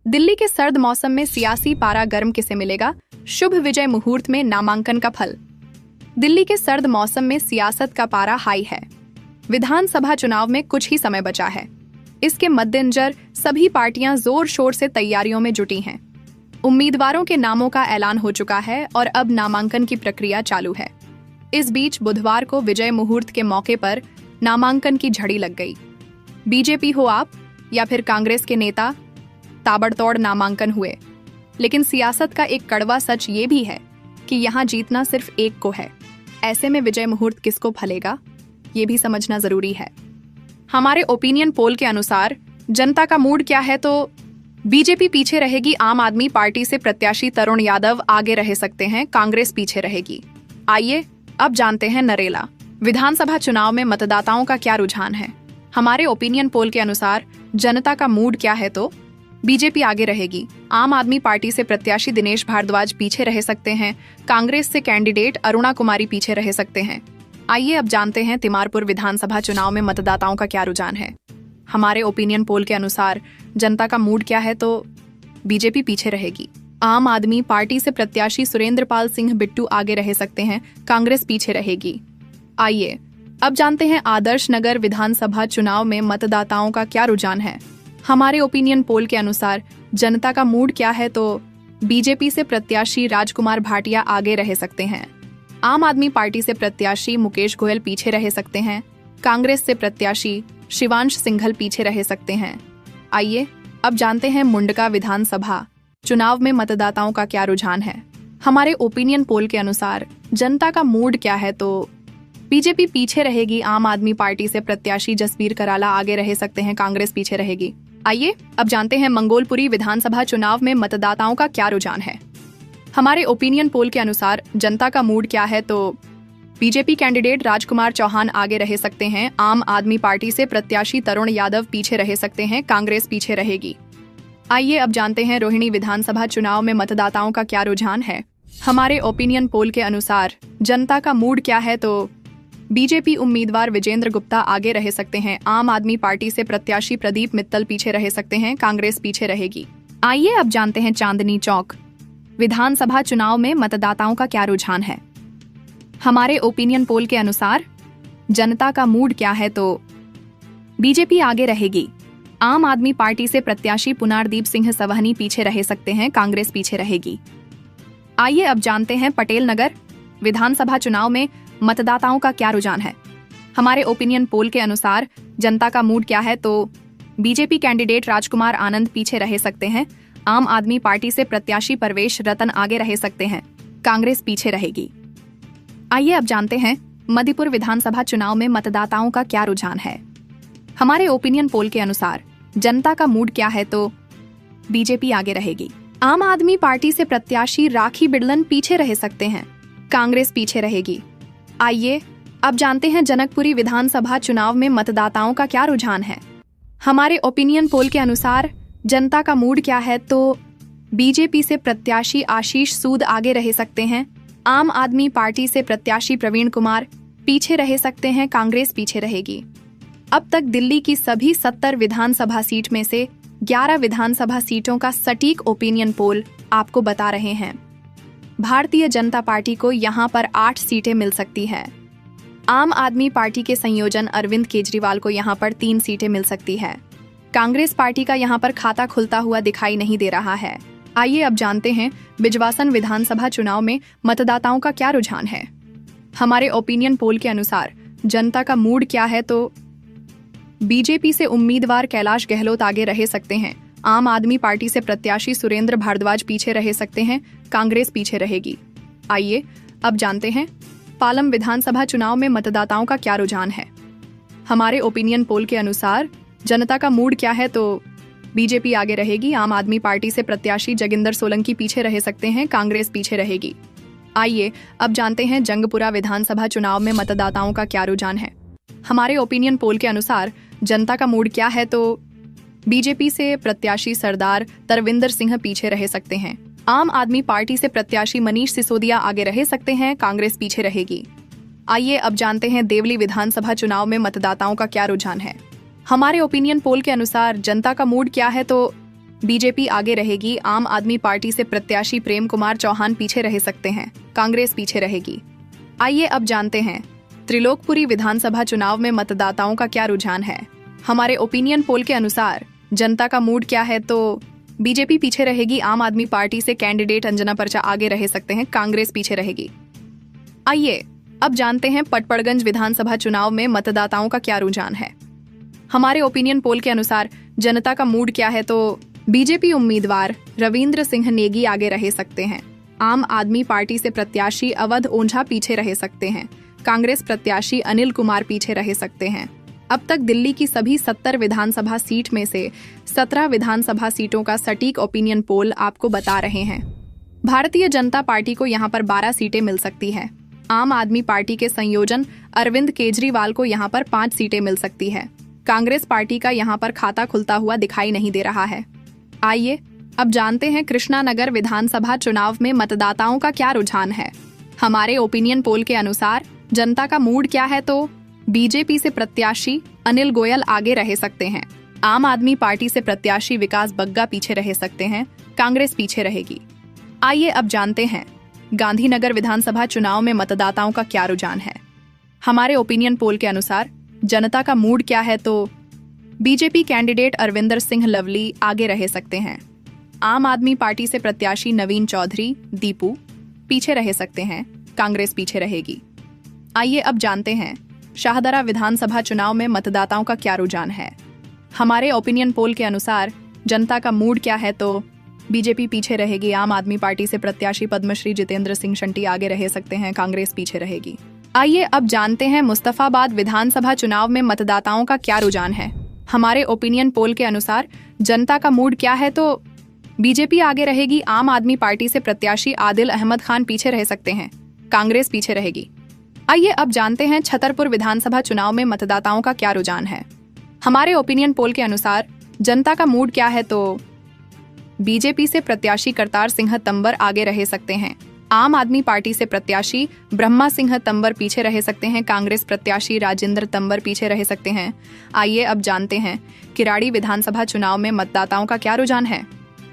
दिल्ली के सर्द मौसम में सियासी पारा गर्म किसे मिलेगा? शुभ विजय मुहूर्त में नामांकन का फल। दिल्ली के सर्द मौसम में सियासत का पारा हाई है। विधानसभा चुनाव में कुछ ही समय बचा है। इसके मद्देनजर सभी पार्टियां जोर शोर से तैयारियों में जुटी हैं। उम्मीदवारों के नामों का ऐलान हो चुका है और अब नामांकन की प्रक्रिया चालू है। इस बीच बुधवार को विजय मुहूर्त के मौके पर नामांकन की झड़ी लग गई। बीजेपी हो आप या फिर कांग्रेस के नेता, ताबड़तोड़ नामांकन हुए। लेकिन सियासत का एक कड़वा सच ये भी है कि यहाँ जीतना सिर्फ एक को है। ऐसे में विजय मुहूर्त किसको फलेगा, ये भी समझना जरूरी है। हमारे ओपिनियन पोल के अनुसार जनता का मूड क्या है तो बीजेपी पीछे रहेगी, आम आदमी पार्टी से प्रत्याशी तरुण यादव आगे रह सकते हैं, कांग्रेस पीछे रहेगी। आइए अब जानते हैं नरेला विधानसभा चुनाव में मतदाताओं का क्या रुझान है। हमारे ओपिनियन पोल के अनुसार जनता का मूड क्या है तो बीजेपी आगे रहेगी, आम आदमी पार्टी से प्रत्याशी दिनेश भारद्वाज पीछे रह सकते हैं, कांग्रेस से कैंडिडेट अरुणा कुमारी पीछे रह सकते हैं। आइए अब जानते हैं तिमारपुर विधानसभा चुनाव में मतदाताओं का क्या रुझान है। हमारे ओपिनियन पोल के अनुसार जनता का मूड क्या है तो बीजेपी पीछे रहेगी, आम आदमी पार्टी से प्रत्याशी सुरेंद्रपाल सिंह बिट्टू आगे रह सकते हैं, कांग्रेस पीछे रहेगी। आइए अब जानते हैं आदर्श नगर विधानसभा चुनाव में मतदाताओं का क्या रुझान है। हमारे ओपिनियन पोल के अनुसार जनता का मूड क्या है तो बीजेपी से प्रत्याशी राजकुमार भाटिया आगे रह सकते हैं, आम आदमी पार्टी से प्रत्याशी मुकेश गोयल पीछे रह सकते हैं, कांग्रेस से प्रत्याशी शिवांश सिंघल पीछे रह सकते हैं। आइए अब जानते हैं मुंडका विधानसभा चुनाव में मतदाताओं का क्या रुझान है। हमारे ओपिनियन पोल के अनुसार जनता का मूड क्या है तो बीजेपी पीछे रहेगी, आम आदमी पार्टी से प्रत्याशी जसबीर कराला आगे रह सकते हैं, कांग्रेस पीछे रहेगी। आइए अब जानते हैं मंगोलपुरी विधानसभा चुनाव में मतदाताओं का क्या रुझान है। हमारे ओपिनियन पोल के अनुसार जनता का मूड क्या है तो बीजेपी कैंडिडेट राजकुमार चौहान आगे रह सकते हैं, आम आदमी पार्टी से प्रत्याशी तरुण यादव पीछे रह सकते हैं, कांग्रेस पीछे रहेगी। आइए अब जानते हैं रोहिणी विधानसभा चुनाव में मतदाताओं का क्या रुझान है। हमारे ओपिनियन पोल के अनुसार जनता का मूड क्या है तो बीजेपी उम्मीदवार विजेंद्र गुप्ता आगे रह सकते हैं, आम आदमी पार्टी से प्रत्याशी प्रदीप मित्तल पीछे रह सकते हैं, कांग्रेस पीछे रहेगी। आइए अब जानते हैं चांदनी चौक विधानसभा चुनाव में मतदाताओं का क्या रुझान है। हमारे ओपिनियन पोल के अनुसार जनता का मूड क्या है तो बीजेपी आगे रहेगी, आम आदमी पार्टी से प्रत्याशी पुनारदीप सिंह सवहनी पीछे रह सकते हैं, कांग्रेस पीछे रहेगी। आइए अब जानते हैं पटेल नगर विधानसभा चुनाव में मतदाताओं का क्या रुझान है। हमारे ओपिनियन पोल के अनुसार जनता का मूड क्या है तो बीजेपी कैंडिडेट राजकुमार आनंद पीछे रह सकते हैं, आम आदमी पार्टी से प्रत्याशी परवेश रतन आगे रह सकते हैं, कांग्रेस पीछे रहेगी। आइए अब जानते हैं मध्यपुर विधानसभा चुनाव में मतदाताओं का क्या रुझान है। हमारे ओपिनियन पोल के अनुसार जनता का मूड क्या है तो बीजेपी आगे रहेगी, आम आदमी पार्टी से प्रत्याशी राखी बिड़लन पीछे रह सकते हैं, कांग्रेस पीछे रहेगी। आइए अब जानते हैं जनकपुरी विधानसभा चुनाव में मतदाताओं का क्या रुझान है। हमारे ओपिनियन पोल के अनुसार जनता का मूड क्या है तो बीजेपी से प्रत्याशी आशीष सूद आगे रह सकते हैं, आम आदमी पार्टी से प्रत्याशी प्रवीण कुमार पीछे रह सकते हैं, कांग्रेस पीछे रहेगी। अब तक दिल्ली की सभी 70 विधानसभा सीट में से 11 विधानसभा सीटों का सटीक ओपिनियन पोल आपको बता रहे हैं। भारतीय जनता पार्टी को यहां पर 8 सीटें मिल सकती है। आम आदमी पार्टी के संयोजन अरविंद केजरीवाल को यहां पर 3 सीटें मिल सकती है। कांग्रेस पार्टी का यहां पर खाता खुलता हुआ दिखाई नहीं दे रहा है। आइए अब जानते हैं बिजवासन विधानसभा चुनाव में मतदाताओं का क्या रुझान है। हमारे ओपिनियन पोल के अनुसार जनता का मूड क्या है तो बीजेपी से उम्मीदवार कैलाश गहलोत आगे रह सकते हैं, आम आदमी पार्टी से प्रत्याशी सुरेंद्र भारद्वाज पीछे रह सकते हैं, कांग्रेस पीछे रहेगी। आइए अब जानते हैं पालम विधानसभा चुनाव में मतदाताओं का क्या रुझान है। हमारे ओपिनियन पोल के अनुसार जनता का मूड क्या है तो बीजेपी आगे रहेगी, आम आदमी पार्टी से प्रत्याशी जगिंदर सोलंकी पीछे रह सकते हैं, कांग्रेस पीछे रहेगी। आइए अब जानते हैं जंगपुरा विधानसभा चुनाव में मतदाताओं का क्या रुझान है। हमारे ओपिनियन पोल के अनुसार जनता का मूड क्या है तो बीजेपी से प्रत्याशी सरदार तरविंदर सिंह पीछे रह सकते हैं, आम आदमी पार्टी से प्रत्याशी मनीष सिसोदिया आगे रह सकते हैं, कांग्रेस पीछे रहेगी। आइए अब जानते हैं देवली विधानसभा चुनाव में मतदाताओं का क्या रुझान है। हमारे ओपिनियन पोल के अनुसार जनता का मूड क्या है तो बीजेपी आगे रहेगी, आम आदमी पार्टी से प्रत्याशी प्रेम कुमार चौहान पीछे रह सकते हैं, कांग्रेस पीछे रहेगी। आइए अब जानते हैं त्रिलोकपुरी विधानसभा चुनाव में मतदाताओं का क्या रुझान है। हमारे ओपिनियन पोल के अनुसार जनता का मूड क्या है, तो बीजेपी पीछे रहेगी, आम आदमी पार्टी से कैंडिडेट अंजना पर्चा आगे रह सकते हैं, कांग्रेस पीछे रहेगी। आइए अब जानते हैं पटपड़गंज विधानसभा चुनाव में मतदाताओं का क्या रुझान है। हमारे ओपिनियन पोल के अनुसार जनता का मूड क्या है, तो बीजेपी उम्मीदवार रविंद्र सिंह नेगी आगे रह सकते हैं, आम आदमी पार्टी से प्रत्याशी अवध ओंझा पीछे रह सकते हैं, कांग्रेस प्रत्याशी अनिल कुमार पीछे रह सकते हैं। अब तक दिल्ली की सभी 70 विधानसभा सीट में से 17 विधानसभा सीटों का सटीक ओपिनियन पोल आपको बता रहे हैं। भारतीय जनता पार्टी को यहां पर 12 सीटें मिल सकती है। आम आदमी पार्टी के संयोजन अरविंद केजरीवाल को यहां पर 5 सीटें मिल सकती है। कांग्रेस पार्टी का यहां पर खाता खुलता हुआ दिखाई नहीं दे रहा है। आइए अब जानते हैं कृष्णानगर विधानसभा चुनाव में मतदाताओं का क्या रुझान है। हमारे ओपिनियन पोल के अनुसार जनता का मूड क्या है, तो बीजेपी से प्रत्याशी अनिल गोयल आगे रह सकते हैं, आम आदमी पार्टी से प्रत्याशी विकास बग्गा पीछे रह सकते हैं, कांग्रेस पीछे रहेगी। आइए अब जानते हैं गांधीनगर विधानसभा चुनाव में मतदाताओं का क्या रुझान है। हमारे ओपिनियन पोल के अनुसार जनता का मूड क्या है, तो बीजेपी कैंडिडेट अरविंदर सिंह लवली आगे रह सकते हैं, आम आदमी पार्टी से प्रत्याशी नवीन चौधरी दीपू पीछे रह सकते हैं, कांग्रेस पीछे रहेगी। आइए अब जानते हैं शाहदरा विधानसभा चुनाव में मतदाताओं का क्या रुझान है। हमारे ओपिनियन पोल के अनुसार जनता का मूड क्या है, तो बीजेपी पीछे रहेगी, आम आदमी पार्टी से प्रत्याशी पद्मश्री जितेंद्र सिंह शंटी आगे रह सकते हैं, कांग्रेस पीछे रहेगी। आइए अब जानते हैं मुस्तफाबाद विधानसभा चुनाव में मतदाताओं का क्या रुझान है। हमारे ओपिनियन पोल के अनुसार जनता का मूड क्या है, तो बीजेपी आगे रहेगी, आम आदमी पार्टी से प्रत्याशी आदिल अहमद खान पीछे रह सकते हैं, कांग्रेस पीछे रहेगी। आइए अब जानते हैं छतरपुर विधानसभा चुनाव में मतदाताओं का क्या रुझान है। हमारे ओपिनियन पोल के अनुसार जनता का मूड क्या है, तो बीजेपी से प्रत्याशी करतार सिंह तंवर आगे रह सकते हैं, आम आदमी पार्टी से प्रत्याशी ब्रह्मा सिंह तंवर पीछे रह सकते हैं, कांग्रेस प्रत्याशी राजेंद्र तंवर पीछे रह सकते हैं। आइए अब जानते हैं किराड़ी विधानसभा चुनाव में मतदाताओं का क्या रुझान है।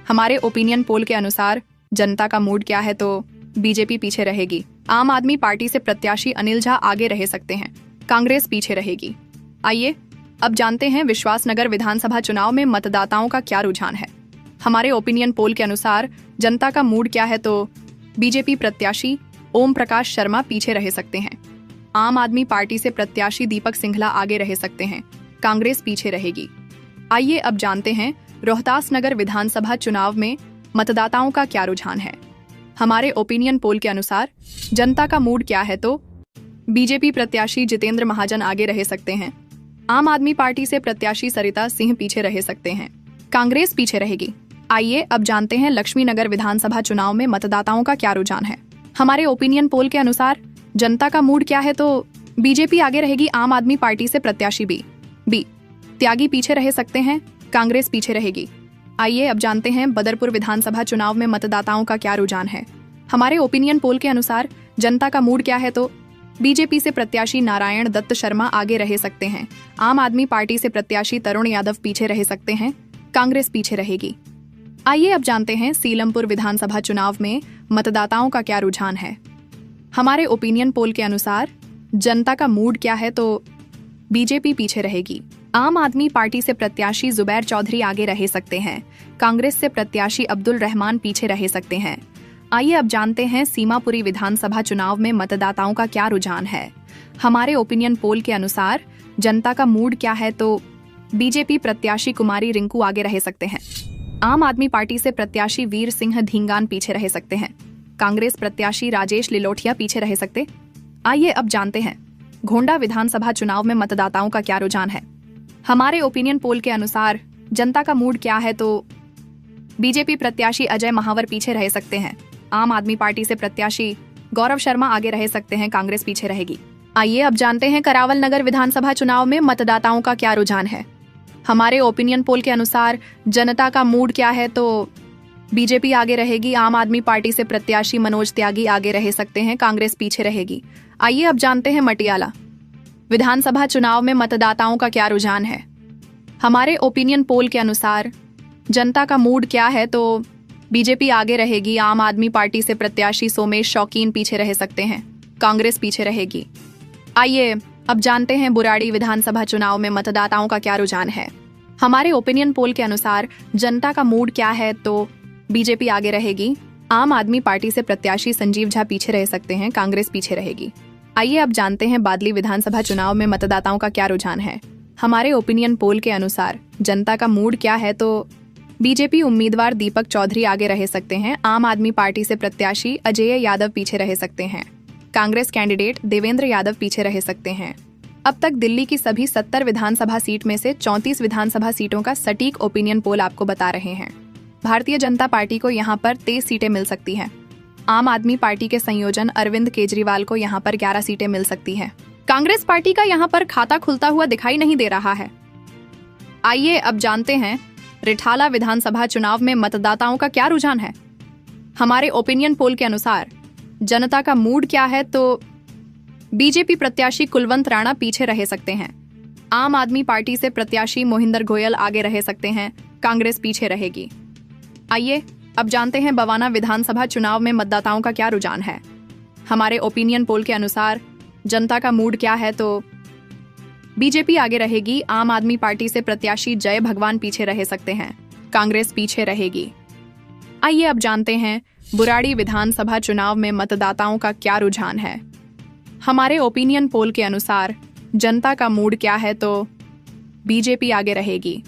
हमारे ओपिनियन पोल के अनुसार जनता का मूड क्या है, तो बीजेपी पीछे रहेगी, आम आदमी पार्टी से प्रत्याशी अनिल झा आगे रह सकते हैं, कांग्रेस पीछे रहेगी। आइए अब जानते हैं विश्वासनगर विधानसभा चुनाव में मतदाताओं का क्या रुझान है। हमारे ओपिनियन पोल के अनुसार जनता का मूड क्या है, तो बीजेपी प्रत्याशी ओम प्रकाश शर्मा पीछे रह सकते हैं, आम आदमी पार्टी से प्रत्याशी दीपक सिंघला आगे रह सकते हैं, कांग्रेस पीछे रहेगी। आइए अब जानते हैं रोहतास नगर विधानसभा चुनाव में मतदाताओं का क्या रुझान है। हमारे ओपिनियन पोल के अनुसार जनता का मूड क्या है, तो बीजेपी प्रत्याशी जितेंद्र महाजन आगे रह सकते हैं, आम आदमी पार्टी से प्रत्याशी सरिता सिंह पीछे रह सकते हैं, कांग्रेस पीछे रहेगी। आइए अब जानते हैं लक्ष्मीनगर विधानसभा चुनाव में मतदाताओं का क्या रुझान है। हमारे ओपिनियन पोल के अनुसार जनता का मूड क्या है, तो बीजेपी आगे रहेगी, आम आदमी पार्टी से प्रत्याशी बी त्यागी पीछे रह सकते हैं, कांग्रेस पीछे रहेगी। आइए अब जानते हैं बदरपुर विधानसभा चुनाव में मतदाताओं का क्या रुझान है। हमारे ओपिनियन पोल के अनुसार जनता का मूड क्या है, तो बीजेपी से प्रत्याशी नारायण दत्त शर्मा आगे रह सकते हैं, आम आदमी पार्टी से प्रत्याशी तरुण यादव पीछे रह सकते हैं, कांग्रेस पीछे रहेगी। आइए अब जानते हैं सीलमपुर विधानसभा चुनाव में मतदाताओं का क्या रुझान है। हमारे ओपिनियन पोल के अनुसार जनता का मूड क्या है, तो बीजेपी पीछे रहेगी, आम आदमी पार्टी से प्रत्याशी जुबैर चौधरी आगे रह सकते हैं, कांग्रेस से प्रत्याशी अब्दुल रहमान पीछे रह सकते हैं। आइए अब जानते हैं सीमापुरी विधानसभा चुनाव में मतदाताओं का क्या रुझान है। हमारे ओपिनियन पोल के अनुसार जनता का मूड क्या है, तो बीजेपी प्रत्याशी कुमारी रिंकू आगे रह सकते हैं, आम आदमी पार्टी से प्रत्याशी वीर सिंह धींगान पीछे रह सकते हैं, कांग्रेस प्रत्याशी राजेश लिलोठिया पीछे रह सकते। आइए अब जानते हैं घोंडा विधानसभा चुनाव में मतदाताओं का क्या रुझान है। हमारे ओपिनियन पोल के अनुसार जनता का मूड क्या है, तो बीजेपी प्रत्याशी अजय महावर पीछे रह सकते हैं, आम आदमी पार्टी से प्रत्याशी गौरव शर्मा आगे रह सकते हैं, कांग्रेस पीछे रहेगी। आइए अब जानते हैं करावल नगर विधानसभा चुनाव में मतदाताओं का क्या रुझान है। हमारे ओपिनियन पोल के अनुसार जनता का मूड क्या है, तो बीजेपी आगे रहेगी, आम आदमी पार्टी से प्रत्याशी मनोज त्यागी आगे रह सकते हैं, कांग्रेस पीछे रहेगी। आइए अब जानते हैं मटियाला विधानसभा चुनाव में मतदाताओं का क्या रुझान है। हमारे ओपिनियन पोल के अनुसार जनता का मूड क्या है तो बीजेपी आगे रहेगी, आम आदमी पार्टी से प्रत्याशी सोमेश शौकीन पीछे रह सकते हैं, कांग्रेस पीछे रहेगी। आइए अब जानते हैं बुराड़ी विधानसभा चुनाव में मतदाताओं का क्या रुझान है। हमारे ओपिनियन पोल के अनुसार जनता का मूड क्या है तो बीजेपी आगे रहेगी, आम आदमी पार्टी से प्रत्याशी संजीव झा पीछे रह सकते हैं, कांग्रेस पीछे रहेगी। आइए अब जानते हैं बादली विधानसभा चुनाव में मतदाताओं का क्या रुझान है। हमारे ओपिनियन पोल के अनुसार जनता का मूड क्या है तो बीजेपी उम्मीदवार दीपक चौधरी आगे रह सकते हैं, आम आदमी पार्टी से प्रत्याशी अजय यादव पीछे रह सकते हैं, कांग्रेस कैंडिडेट देवेंद्र यादव पीछे रह सकते हैं। अब तक दिल्ली की सभी 70 विधानसभा सीट में से 34 विधानसभा सीटों का सटीक ओपिनियन पोल आपको बता रहे हैं। भारतीय जनता पार्टी को यहाँ पर 23 सीटें मिल सकती हैं। आम आदमी पार्टी के संयोजन अरविंद केजरीवाल को यहाँ पर 11 सीटें मिल सकती हैं। कांग्रेस पार्टी का यहाँ पर खाता खुलता हुआ दिखाई नहीं दे रहा है। आइए अब जानते हैं रिठाला विधानसभा चुनाव में मतदाताओं का क्या रुझान है। हमारे ओपिनियन पोल के अनुसार जनता का मूड क्या है तो बीजेपी प्रत्याशी कुलवंत राणा पीछे रह सकते हैं, आम आदमी पार्टी से प्रत्याशी मोहिंदर गोयल आगे रह सकते हैं, कांग्रेस पीछे रहेगी। आइए अब जानते हैं बवाना विधानसभा चुनाव में मतदाताओं का क्या रुझान है। हमारे ओपिनियन पोल के अनुसार जनता का मूड क्या है तो बीजेपी आगे रहेगी, आम आदमी पार्टी से प्रत्याशी जय भगवान पीछे रह सकते हैं, कांग्रेस पीछे रहेगी। आइए अब जानते हैं बुराड़ी विधानसभा चुनाव में मतदाताओं का क्या रुझान है। हमारे ओपिनियन पोल के अनुसार जनता का मूड क्या है तो बीजेपी आगे रहेगी,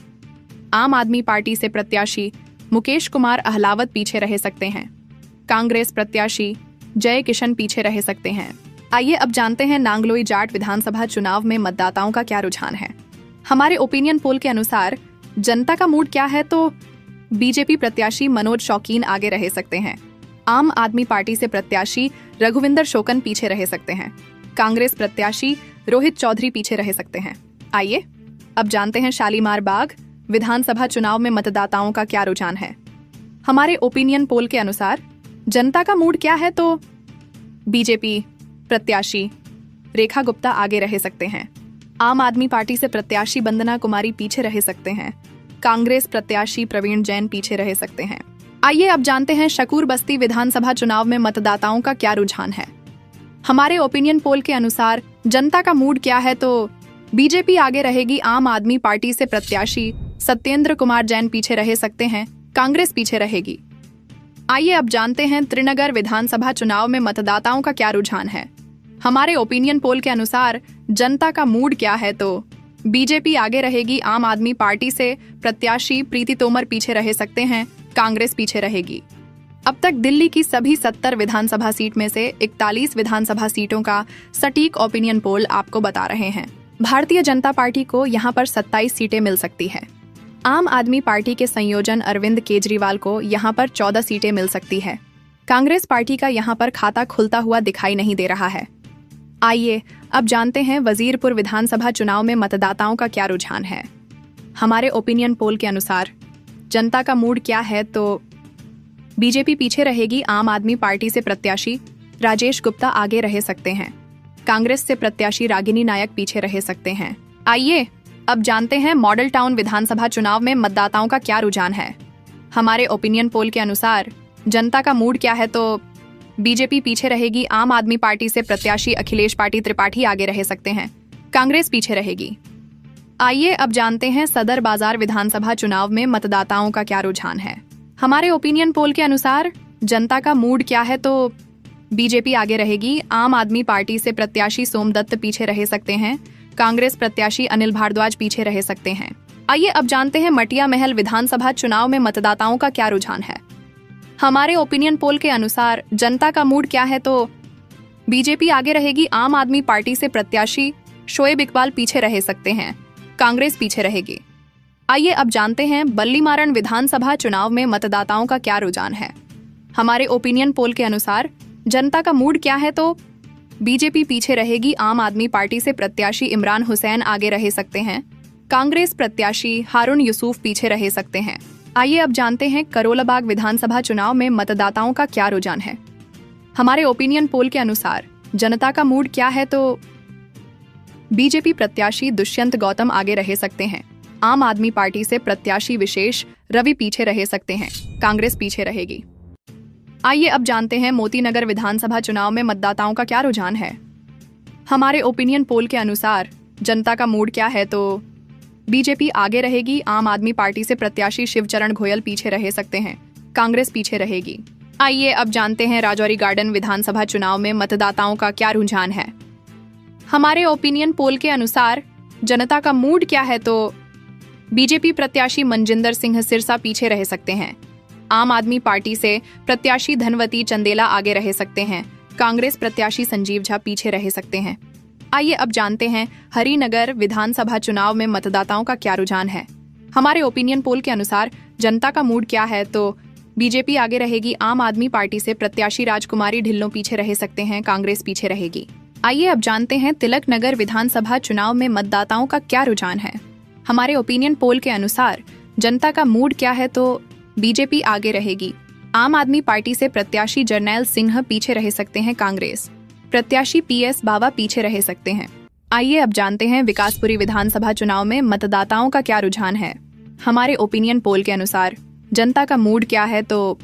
आम आदमी पार्टी से प्रत्याशी मुकेश कुमार अहलावत पीछे रह सकते हैं, कांग्रेस प्रत्याशी जय किशन पीछे रह सकते हैं। आइए अब जानते हैं नांगलोई जाट विधानसभा चुनाव में मतदाताओं का क्या रुझान है। हमारे ओपिनियन पोल के अनुसार जनता का मूड क्या है तो बीजेपी प्रत्याशी मनोज शौकीन आगे रह सकते हैं, आम आदमी पार्टी से प्रत्याशी रघुविंदर शोकन पीछे रह सकते हैं, कांग्रेस प्रत्याशी रोहित चौधरी पीछे रह सकते हैं। आइए अब जानते हैं शालीमार बाग विधानसभा चुनाव में मतदाताओं का क्या रुझान है। हमारे ओपिनियन पोल के अनुसार जनता का मूड क्या है तो बीजेपी प्रत्याशी रेखा गुप्ता आगे रह सकते हैं, आम आदमी पार्टी से प्रत्याशी वंदना कुमारी पीछे रह सकते हैं, कांग्रेस प्रत्याशी प्रवीण जैन पीछे रह सकते हैं। आइए अब जानते हैं शकूर बस्ती विधानसभा चुनाव में मतदाताओं का क्या रुझान है। हमारे ओपिनियन पोल के अनुसार जनता का मूड क्या है तो बीजेपी आगे रहेगी, आम आदमी पार्टी से प्रत्याशी सत्येंद्र कुमार जैन पीछे रह सकते हैं, कांग्रेस पीछे रहेगी। आइए अब जानते हैं त्रिनगर विधानसभा चुनाव में मतदाताओं का क्या रुझान है। हमारे ओपिनियन पोल के अनुसार जनता का मूड क्या है तो बीजेपी आगे रहेगी, आम आदमी पार्टी से प्रत्याशी प्रीति तोमर पीछे रह सकते हैं, कांग्रेस पीछे रहेगी। अब तक दिल्ली की सभी 70 विधानसभा सीट में से 41 विधानसभा सीटों का सटीक ओपिनियन पोल आपको बता रहे हैं। भारतीय जनता पार्टी को यहाँ पर 27 सीटें मिल सकती है। आम आदमी पार्टी के संयोजन अरविंद केजरीवाल को यहाँ पर 14 सीटें मिल सकती है। कांग्रेस पार्टी का यहाँ पर खाता खुलता हुआ दिखाई नहीं दे रहा है। आइए अब जानते हैं वजीरपुर विधानसभा चुनाव में मतदाताओं का क्या रुझान है। हमारे ओपिनियन पोल के अनुसार जनता का मूड क्या है तो बीजेपी पीछे रहेगी, आम आदमी पार्टी से प्रत्याशी राजेश गुप्ता आगे रह सकते हैं, कांग्रेस से प्रत्याशी रागिनी नायक पीछे रह सकते हैं। आइए अब जानते हैं मॉडल टाउन विधानसभा चुनाव में मतदाताओं का क्या रुझान है। हमारे ओपिनियन पोल के अनुसार जनता का मूड क्या है तो बीजेपी पीछे रहेगी, आम आदमी पार्टी से प्रत्याशी अखिलेश पार्टी त्रिपाठी आगे रह सकते हैं, कांग्रेस पीछे रहेगी। आइए अब जानते हैं सदर बाजार विधानसभा चुनाव में मतदाताओं का क्या रुझान है। हमारे ओपिनियन पोल के अनुसार जनता का मूड क्या है तो बीजेपी आगे रहेगी, आम आदमी पार्टी से प्रत्याशी सोमदत्त पीछे रह सकते हैं, कांग्रेस प्रत्याशी अनिल भारद्वाज पीछे रह सकते हैं। आइए अब जानते हैं मटिया महल विधानसभा चुनाव में मतदाताओं का क्या रुझान है। हमारे ओपिनियन पोल के अनुसार जनता का मूड क्या है तो बीजेपी आगे रहेगी, आम आदमी पार्टी से प्रत्याशी शोएब इकबाल पीछे रह सकते हैं, कांग्रेस पीछे रहेगी। आइए अब जानते हैं बल्लीमारण विधानसभा चुनाव में मतदाताओं का क्या रुझान है। हमारे ओपिनियन पोल के अनुसार जनता का मूड क्या है तो बीजेपी पीछे रहेगी, आम आदमी पार्टी से प्रत्याशी इमरान हुसैन आगे रह सकते हैं, कांग्रेस प्रत्याशी हारून यूसुफ पीछे रह सकते हैं। आइए अब जानते हैं करोलाबाग विधानसभा चुनाव में मतदाताओं का क्या रुझान है। हमारे ओपिनियन पोल के अनुसार जनता का मूड क्या है तो बीजेपी प्रत्याशी दुष्यंत गौतम आगे रह सकते हैं, आम आदमी पार्टी से प्रत्याशी विशेष रवि पीछे रह सकते हैं, कांग्रेस पीछे रहेगी। आइए अब जानते हैं मोतीनगर विधानसभा चुनाव में मतदाताओं का क्या रुझान है। हमारे ओपिनियन पोल के अनुसार जनता का मूड क्या है, तो बीजेपी आगे रहेगी, आम आदमी पार्टी से प्रत्याशी शिवचरण घोयल पीछे रह सकते हैं, कांग्रेस पीछे रहेगी। आइए अब जानते हैं राजौरी गार्डन विधानसभा चुनाव में मतदाताओं का क्या रुझान है। हमारे ओपिनियन पोल के अनुसार जनता का मूड क्या है, तो बीजेपी प्रत्याशी मनजिंदर सिंह सिरसा पीछे रह सकते हैं, आम आदमी पार्टी से प्रत्याशी धनवती चंदेला आगे रह सकते हैं, कांग्रेस प्रत्याशी संजीव झा पीछे रह सकते हैं। आइए अब जानते हैं हरिनगर विधानसभा चुनाव में मतदाताओं का क्या रुझान है। हमारे ओपिनियन पोल के अनुसार जनता का मूड क्या है, तो बीजेपी आगे रहेगी, आम आदमी पार्टी से प्रत्याशी राजकुमारी ढिल्लों पीछे रह सकते हैं, कांग्रेस पीछे रहेगी। आइए अब जानते हैं तिलक नगर विधानसभा चुनाव में मतदाताओं का क्या रुझान है। हमारे ओपिनियन पोल के अनुसार जनता का मूड क्या है, तो बीजेपी आगे रहेगी, आम आदमी पार्टी से प्रत्याशी जरनैल सिंह पीछे रह सकते हैं, कांग्रेस प्रत्याशी PS बाबा पीछे रह सकते हैं। आइए अब जानते हैं विकासपुरी विधानसभा चुनाव में मतदाताओं का क्या रुझान है। हमारे ओपिनियन पोल के अनुसार जनता का मूड क्या है, तो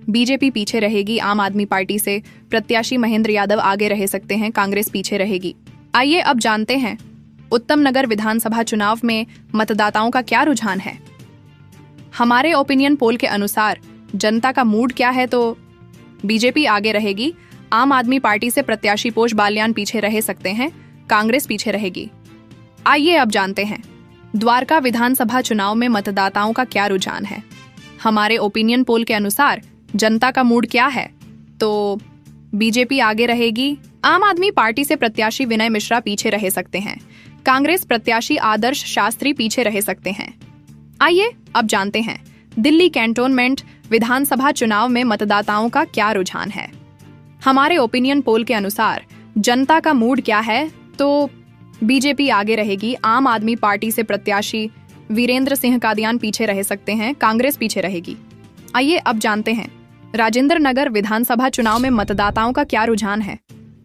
बीजेपी पीछे रहेगी, आम आदमी पार्टी से प्रत्याशी महेंद्र यादव आगे रह सकते हैं, कांग्रेस पीछे रहेगी। आइए अब जानते हैं उत्तम नगर विधानसभा चुनाव में मतदाताओं का क्या रुझान है। हमारे ओपिनियन पोल के अनुसार जनता का मूड क्या है, तो बीजेपी आगे रहेगी, आम आदमी पार्टी से प्रत्याशी पोष बाल्यान पीछे रह सकते हैं, कांग्रेस पीछे रहेगी। आइए अब जानते हैं द्वारका विधानसभा चुनाव में मतदाताओं का क्या रुझान है। हमारे ओपिनियन पोल के अनुसार जनता का मूड क्या है, तो बीजेपी आगे रहेगी, आम आदमी पार्टी से प्रत्याशी विनय मिश्रा पीछे रह सकते हैं, कांग्रेस प्रत्याशी आदर्श शास्त्री पीछे रह सकते हैं। आइए अब जानते हैं दिल्ली कैंटोनमेंट विधानसभा चुनाव में मतदाताओं का क्या रुझान है। हमारे ओपिनियन पोल के अनुसार जनता का मूड क्या है, तो बीजेपी आगे रहेगी, आम आदमी पार्टी से प्रत्याशी वीरेंद्र सिंह कादियान पीछे रह सकते हैं, कांग्रेस पीछे रहेगी। आइए अब जानते हैं राजेंद्र नगर विधानसभा चुनाव में मतदाताओं का क्या रुझान है।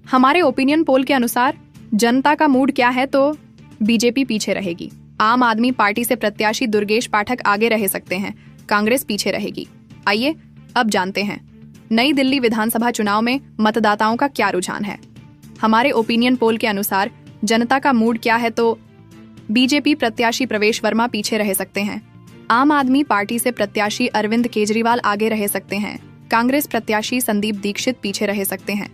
हमारे ओपिनियन पोल के अनुसार जनता का मूड क्या है, तो बीजेपी पीछे रहेगी, आम आदमी पार्टी से प्रत्याशी दुर्गेश पाठक आगे रह सकते हैं, कांग्रेस पीछे रहेगी। आइए अब जानते हैं नई दिल्ली विधानसभा चुनाव में मतदाताओं का क्या रुझान है। हमारे ओपिनियन पोल के अनुसार जनता का मूड क्या है, तो बीजेपी प्रत्याशी प्रवेश वर्मा पीछे रह सकते हैं, आम आदमी पार्टी से प्रत्याशी अरविंद केजरीवाल आगे रह सकते हैं, कांग्रेस प्रत्याशी संदीप दीक्षित पीछे रह सकते हैं।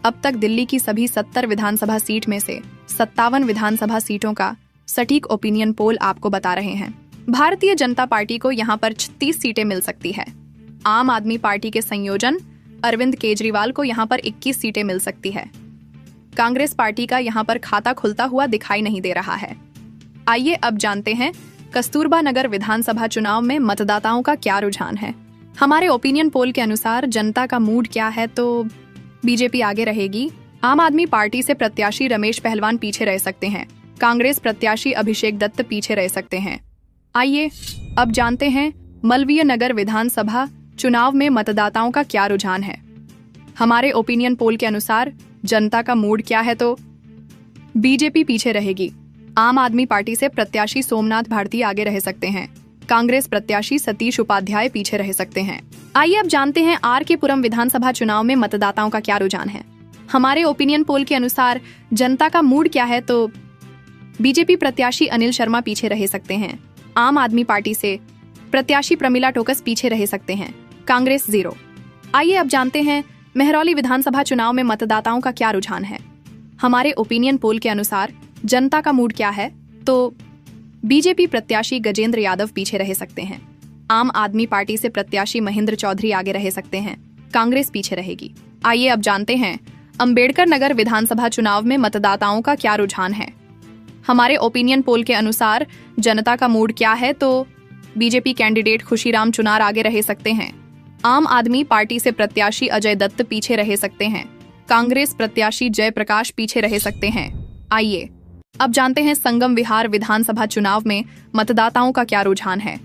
अब तक दिल्ली की सभी 70 विधानसभा सीट में से 57 विधानसभा सीटों का सटीक ओपिनियन पोल आपको बता रहे हैं। भारतीय जनता पार्टी को यहाँ पर 36 सीटें मिल सकती है। आम आदमी पार्टी के संयोजन अरविंद केजरीवाल को यहाँ पर 21 सीटें मिल सकती है। कांग्रेस पार्टी का यहाँ पर खाता खुलता हुआ दिखाई नहीं दे रहा है। आइए अब जानते हैं कस्तूरबा नगर विधानसभा चुनाव में मतदाताओं का क्या रुझान है। हमारे ओपिनियन पोल के अनुसार जनता का मूड क्या है, तो बीजेपी आगे रहेगी, आम आदमी पार्टी से प्रत्याशी रमेश पहलवान पीछे रह सकते हैं, कांग्रेस प्रत्याशी अभिषेक दत्त पीछे रह सकते हैं। आइए अब जानते हैं मलवीय नगर विधानसभा चुनाव में मतदाताओं का क्या रुझान है। हमारे ओपिनियन पोल के अनुसार जनता का मूड क्या है, तो बीजेपी पीछे रहेगी, आम आदमी पार्टी से प्रत्याशी सोमनाथ भारती आगे रह सकते हैं, कांग्रेस प्रत्याशी सतीश उपाध्याय पीछे रह सकते हैं। आइए अब जानते हैं RK पुरम विधानसभा चुनाव में मतदाताओं का क्या रुझान है। हमारे ओपिनियन पोल के अनुसार जनता का मूड क्या है, तो बीजेपी प्रत्याशी अनिल शर्मा पीछे रह सकते हैं, आम आदमी पार्टी से प्रत्याशी प्रमिला टोकस पीछे रह सकते हैं, कांग्रेस 0। आइए अब जानते हैं मेहरौली विधानसभा चुनाव में मतदाताओं का क्या रुझान है। हमारे ओपिनियन पोल के अनुसार जनता का मूड क्या है, तो बीजेपी प्रत्याशी गजेंद्र यादव पीछे रह सकते हैं, आम आदमी पार्टी से प्रत्याशी महेंद्र चौधरी आगे रह सकते हैं, कांग्रेस पीछे रहेगी। आइए अब जानते हैं अंबेडकर नगर विधानसभा चुनाव में मतदाताओं का क्या रुझान है। हमारे ओपिनियन पोल के अनुसार जनता का मूड क्या है, तो बीजेपी कैंडिडेट खुशीराम चुनार आगे रह सकते हैं, आम आदमी पार्टी से प्रत्याशी अजय दत्त पीछे रह सकते हैं, कांग्रेस प्रत्याशी जयप्रकाश पीछे रह सकते हैं। आइए अब जानते हैं संगम विहार विधानसभा चुनाव में मतदाताओं का क्या रुझान है।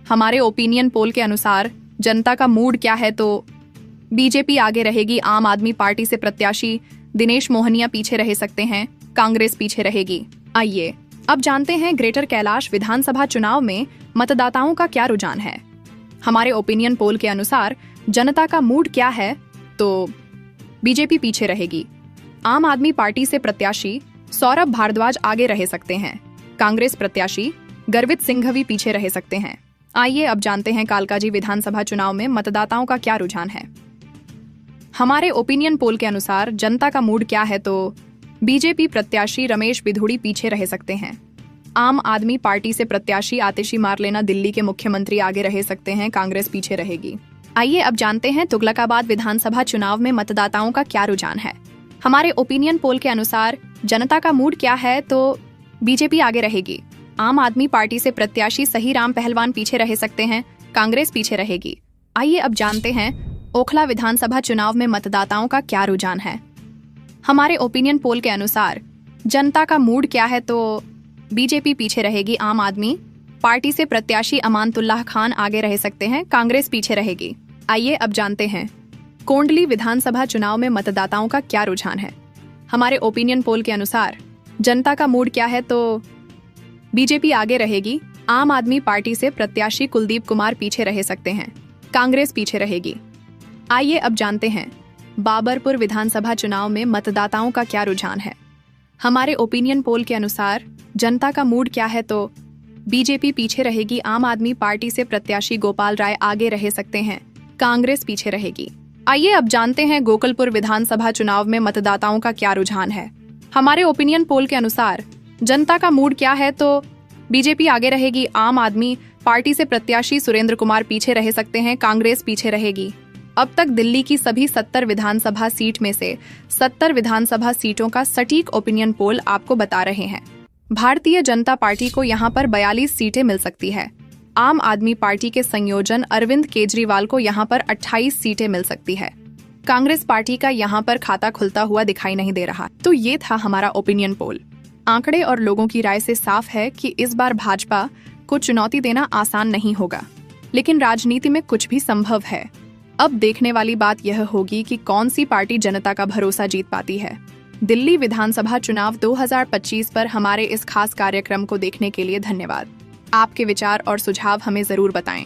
हमारे ओपिनियन पोल के अनुसार जनता का मूड क्या है, तो बीजेपी आगे रहेगी, आम आदमी पार्टी से प्रत्याशी दिनेश मोहनिया पीछे रह सकते हैं, कांग्रेस पीछे रहेगी। आइए अब जानते हैं ग्रेटर कैलाश विधानसभा चुनाव में मतदाताओं का क्या रुझान है। हमारे ओपिनियन पोल के अनुसार जनता का मूड क्या है, तो बीजेपी पीछे रहेगी। आम आदमी पार्टी से प्रत्याशी सौरभ भारद्वाज आगे रह सकते हैं। कांग्रेस प्रत्याशी गर्वित सिंघवी पीछे रह सकते हैं। आइए अब जानते हैं कालकाजी विधानसभा चुनाव में मतदाताओं का क्या रुझान है। हमारे ओपिनियन पोल के अनुसार जनता का मूड क्या है, तो बीजेपी प्रत्याशी रमेश बिधूड़ी पीछे रह सकते हैं। आम आदमी पार्टी से प्रत्याशी आतिशी मारलेना दिल्ली के मुख्यमंत्री आगे रह सकते हैं। कांग्रेस पीछे रहेगी। आइए अब जानते हैं तुगलकाबाद विधानसभा चुनाव में मतदाताओं का क्या रुझान है। हमारे ओपिनियन पोल के अनुसार जनता का मूड क्या है, तो बीजेपी आगे रहेगी। आम आदमी पार्टी से प्रत्याशी सही राम पहलवान पीछे रह सकते हैं। कांग्रेस पीछे रहेगी। आइए अब जानते हैं ओखला विधानसभा चुनाव में मतदाताओं का क्या रुझान है। हमारे ओपिनियन पोल के अनुसार जनता का मूड क्या है, तो बीजेपी पीछे रहेगी। आम आदमी पार्टी से प्रत्याशी अमानतुल्लाह खान आगे रह सकते हैं। कांग्रेस पीछे रहेगी। आइए अब जानते हैं कोंडली विधानसभा चुनाव में मतदाताओं का क्या रुझान है। हमारे ओपिनियन पोल के अनुसार जनता का मूड क्या है, तो बीजेपी आगे रहेगी। आम आदमी पार्टी से प्रत्याशी कुलदीप कुमार पीछे रह सकते हैं। कांग्रेस पीछे रहेगी। आइए अब जानते हैं बाबरपुर विधानसभा चुनाव में मतदाताओं का क्या रुझान है। हमारे ओपिनियन पोल के अनुसार जनता का मूड क्या है, तो बीजेपी पीछे रहेगी। आम आदमी पार्टी से प्रत्याशी गोपाल राय आगे रह सकते हैं। कांग्रेस पीछे रहेगी। आइए अब जानते हैं गोकुलपुर विधानसभा चुनाव में मतदाताओं का क्या रुझान है। हमारे ओपिनियन पोल के अनुसार जनता का मूड क्या है, तो बीजेपी आगे रहेगी। आम आदमी पार्टी से प्रत्याशी सुरेंद्र कुमार पीछे रह सकते हैं। कांग्रेस पीछे रहेगी। अब तक दिल्ली की सभी 70 विधानसभा सीट में से 70 विधानसभा सीटों का सटीक ओपिनियन पोल आपको बता रहे हैं। भारतीय जनता पार्टी को यहां पर 42 सीटें मिल सकती है। आम आदमी पार्टी के संयोजन अरविंद केजरीवाल को यहां पर 28 सीटें मिल सकती है। कांग्रेस पार्टी का यहां पर खाता खुलता हुआ दिखाई नहीं दे रहा। तो ये था हमारा ओपिनियन पोल। आंकड़े और लोगों की राय से साफ है कि इस बार भाजपा को चुनौती देना आसान नहीं होगा, लेकिन राजनीति में कुछ भी संभव है। अब देखने वाली बात यह होगी कि कौन सी पार्टी जनता का भरोसा जीत पाती है। दिल्ली विधानसभा चुनाव 2025 पर हमारे इस खास कार्यक्रम को देखने के लिए धन्यवाद। आपके विचार और सुझाव हमें जरूर बताएं।